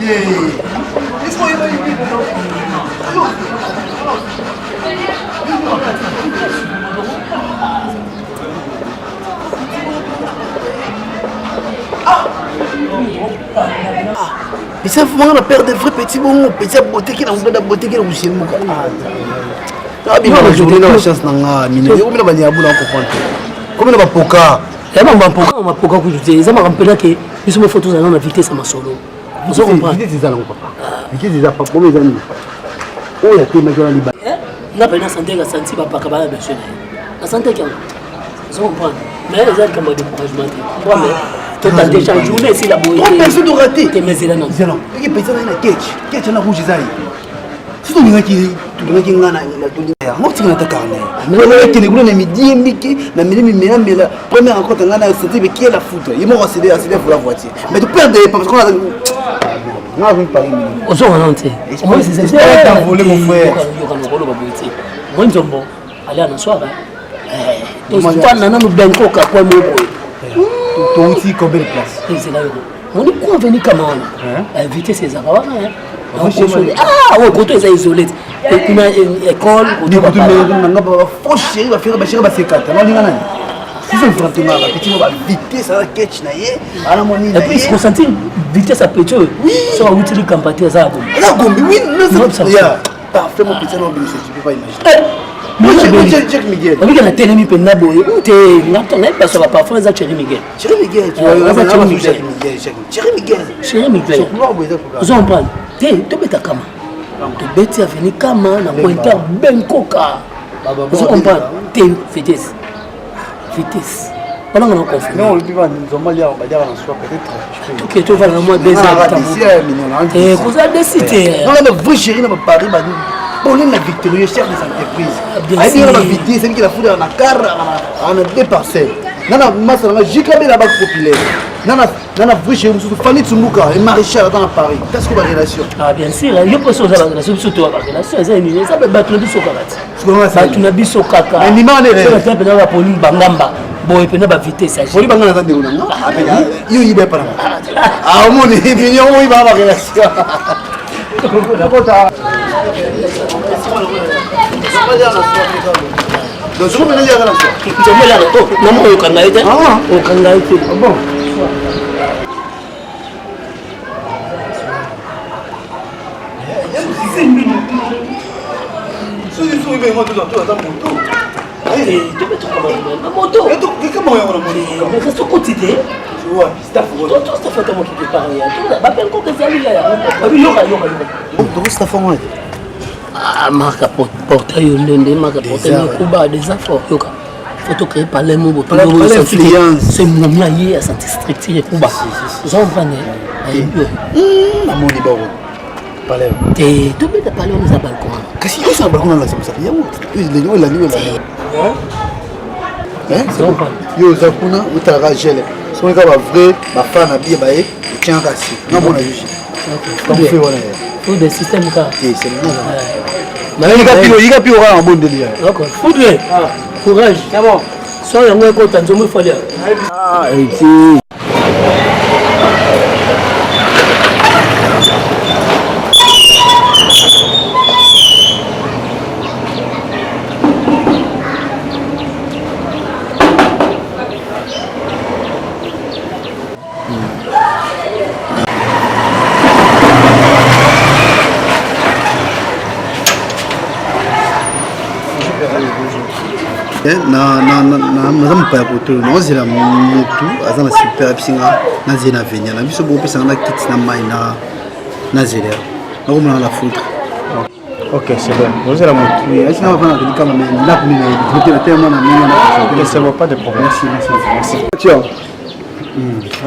Mais ça faut vraiment perdre des vrais petits bons, petits beauté qui n'a pas de beauté qui est aussi mon gars. Ah bien la journée la chance n'a mine. Comme la bania boula comprendre. Comme la poka. Ya mama poka ma poka ku jute. Ça m'a rappelé que biso mo photos na vitesse ma solo. Vous comprenez? Vitesse ça non papa. Vitesse ça pas comme les amis. Oh ya tema jona liba. Là ben na santé ga santi ba paka ba monsieur. La santé qui vous comprenez? Mais les autres comme découragement. Moi mais tout a déjà journée si la boîte. Trop personne de rater. Te mais là non. Zéro. Et puis ça na catch. Catch na rouge zai. Si tu n'as pas ngana la dunia. Moi tu n'as pas carné. Mais là qui les gros na midi miki na midi mais la première rencontre ngana c'était mais qui est la foot. Ils m'ont accédé pour la voiture. Mais tu perds parce qu'on a non, vous parlez. On s'en rend compte. Moi c'est ça. T'as volé mon frère. Moi nous bon. Allez à la soirée. Donc toi nana nous ben coca pour moi. Toi aussi combien de place? C'est là. On est quoi venir comment on inviter ces arabes hein. Ah ouais, côté est isolé. Et puis école, côté faut chérie va faire chérie va se quatre. Non linga nani. Si c'est vraiment petit va vitesse ça catch na yé. Ala moni. Et puis se consentir vitesse à petit. Oui. Ça va utiliser campagne ça. La gombi oui, non ça. Ya. Parfait mon petit non tu peux pas imaginer. Moi Cheikh Miguel. On dit que la télé mi penna boy. Où t'es n'attends pas ça va parfois ça Cheikh Miguel. Cheikh Miguel, tu vois Cheikh Miguel. Cheikh Miguel. Vous en parlez. Tu bêta kama. Tu bêta venir kama na pointer ben coca. Vous comprenez? T'es vitesse. Vitesse. On a un conflit. Non, le vivant nous avons lié on va dire en soi peut-être. OK, tu vas dans moi 2 heures. Et vous avez décidé. Non, la vraie chérie na Paris ba pour la victorieux chef des entreprises. Aïe bien la vitesse, c'est qui la foule na car en 2 parcelles. Nana massa na jikabe la banque populaire. Nana vraie chérie surtout Fanny Tsumuka et Maréchal dans Paris. Qu'est-ce que la relation? Ah bien sûr, il y a pas ça la relation surtout la relation, ça est ça peut battre le biso kaka. Battre le biso kaka. Mais ni mané. Ça peut na pour une bangamba. Bon et puis na vitesse ça. Oli bangana tande una. Yo yibe para. Ah mon opinion oui ba la relation. Donc je vais dire à la fois. Je vais là. Oh, non au Kangaïté. Ah, au Kangaïté. Bon. Moto. Mais qu'est-ce que tu dis? Ouais, staff. Toi, ça fait comment tu te parles? Toi, va faire quoi que ça lui là. Donc staff moi. Ah, marque portail ndende marque portail kuba des affaires yoka. Photo créé par les mots pour c'est mon mien hier à cette structure kuba. Vous en prenez. Na moni baro. Parler. Tu peux parler on a balcon. Qu'est-ce qu'il y a sur le balcon là, c'est ça. Il la nuit là. Hein? Yo zakuna utara gel. So nga ba vrai ba fa na bien ba e tient kasi. Na mona yuji. Comme fait voilà. Faut des systèmes car. Et c'est non. Mais il y a plus aura un bon délire. D'accord. Foudre. Courage. C'est bon. Sois un peu content, je me fais là. Ah, et puis na pas pour tout non c'est la moto azana super piscina na zena venya na biso bo pesa na kit na mai na zela na comme la foudre. OK, c'est bon. Vous allez la moto. Oui, est-ce qu'on va prendre le caméra mais là pour mettre la tellement na moi ça va pas de problème si. Tiens.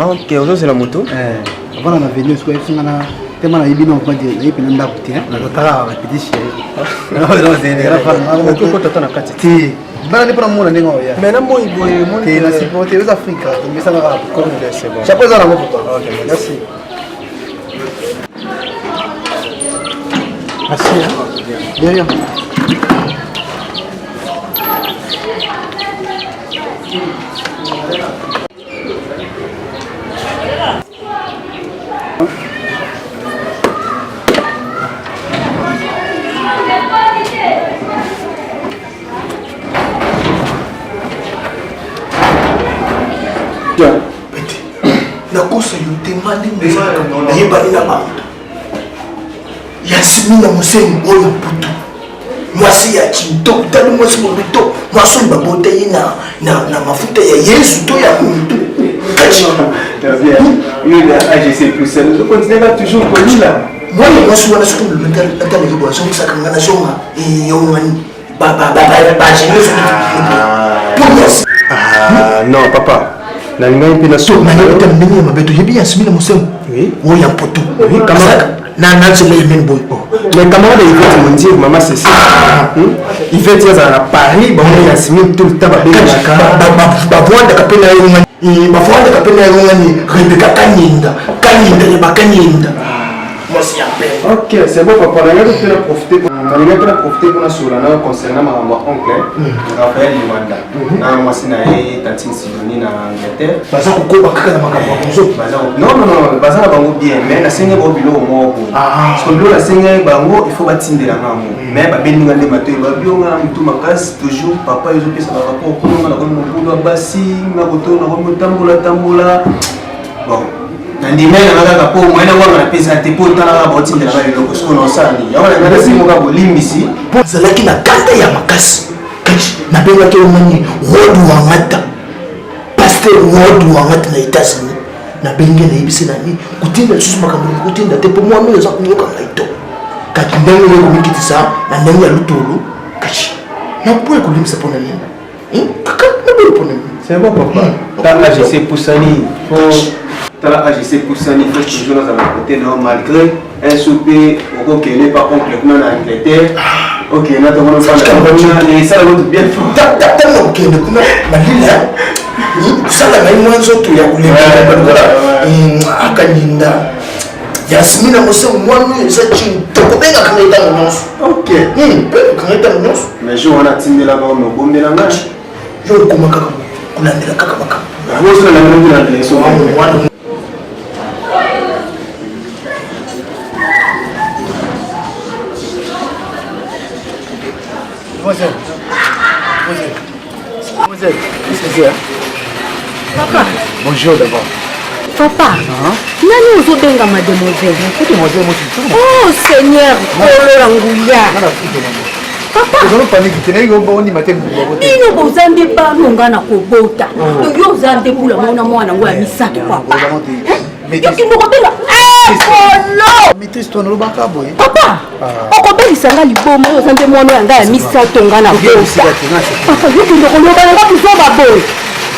OK, vous allez la moto. Avant na venir soit piscina na tellement na ibino kwa dire na ipina ndaku tie na totara petit chéri. Non, c'est la femme. Ko tata na kati. Bana pour moi n'est pas mais non moi il la supporter aux Africains mais ça va comme c'est bon chapeau à la moto OK merci de rien la kosa yo temande meza yebani na ba Yasmina Museng oyo putu mwasi ya kinto tali mwasi mobito mwasi babota na mafuta ya Yesu to ya muntu kachi il a AGC plus ça nous continuons toujours connu là moi le mwasi wana siku mbetala atali kibo aso sakanga na songa yo ngani ba jeunesse non papa na linga mpe na so na ngata ndenge mabeto yebi Yasmina Museng oui oyo putu oui camarade na nzela yemen boy les camarades ils vont me dire maman c'est ça ils vont dire à Paris bon il y a Yasmine tout le temps ba bavwanda kapena yo ngani bavwanda kapena yo ngani Rebecca kanyinda ne bakanyinda mwasi ya pe ok c'est bon papa on a profiter pour la solana concernant ma oncle Raphaël Limanda na mwasi na ye Tantine Sidonie na Angleterre baza kokoba kaka na makambo ya bonzo non baza na bango bien mais na senge bo bilo moko parce que bilo na senge bango il faut batindela ngamo mais ba beninga nde matoyi ba bionga mutu makasi toujours papa yezo pesa ba rapport ko na ko mokulu basi na koto na ko tambola bon ndimena nakaka po mwena wanga na pesa te po tala ba otindela ba loko so no sani yaona ngana simo ka bolimbisi po zalaki na kanda ya makasi na benga ke omani wodu wangata pasteur wodu wangata na États-Unis na benga na yebise nani kutinda susu makambo kutinda te po mwa mimi za kunyoka ngaito kati ndenge yo komikitisa na ndenge ya lutulu kachi na po kulimisa pona nini kaka na bo pona nini c'est bon papa tala je sais poussani tala AGC poussani faut toujours dans un côté non malgré un souper au Kenya par oncle comme en Angleterre ok na to mona pas et ça va bien fort tellement que de kuma malila sala ngai mwanzo tu ya kulemba akanyinda Yasmina Museng mwanu za chin to kobenga kanaita nyonso ok kanaita nyonso mais je on a tindela ba mo bombela ngati yo kuma kaka kulandela kaka maka wo so na ngombe na leso mwana Papa. Bonjour d'abord. Papa. Nani ozobenga mademoiselle? Oh Seigneur, Koloranguya. Papa. Bino bozande banonga na kobota. Yo ozande bula mwana ngo ya misato papa. Yokingo kobenga Kolo. Maîtrise-toi no lobaka boy. Papa. Okobelisa nga liboma ozande mwana yanga ya misato nga na bota. Papa yokingo koloba nga kuzoba boy.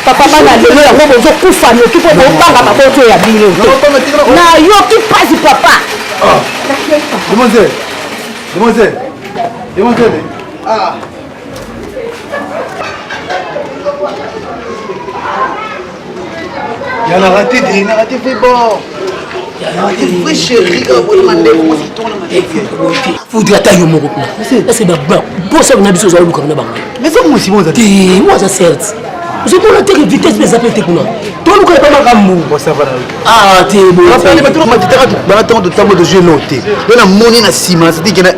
Papa bana lelo yango bozokufa noki mpo bobanga baboto ya bino na yoki pasi papa Demoiselle. Ah. Il a raté fait bon. Vrai chéri, faudra tailler mon groupe. C'est d'abord. Pour ça, on a besoin de nous comme nous. Mais c'est moi aussi, moi, ça certes. Je peux la telle vitesse, mais ça peut être pour nous. Toi, nous connaissons pas comme nous. Ça va. Ah, t'es bon. Rappelez, mais tout le monde a temps de tableau de jeu noté. On a monnaie na ciment, c'est dit qu'il y a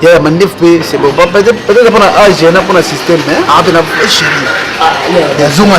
il y a mandef c'est bon. Peut-être pour un âge, on a pour un système, mais ah, on a chéri. Il y a Zuma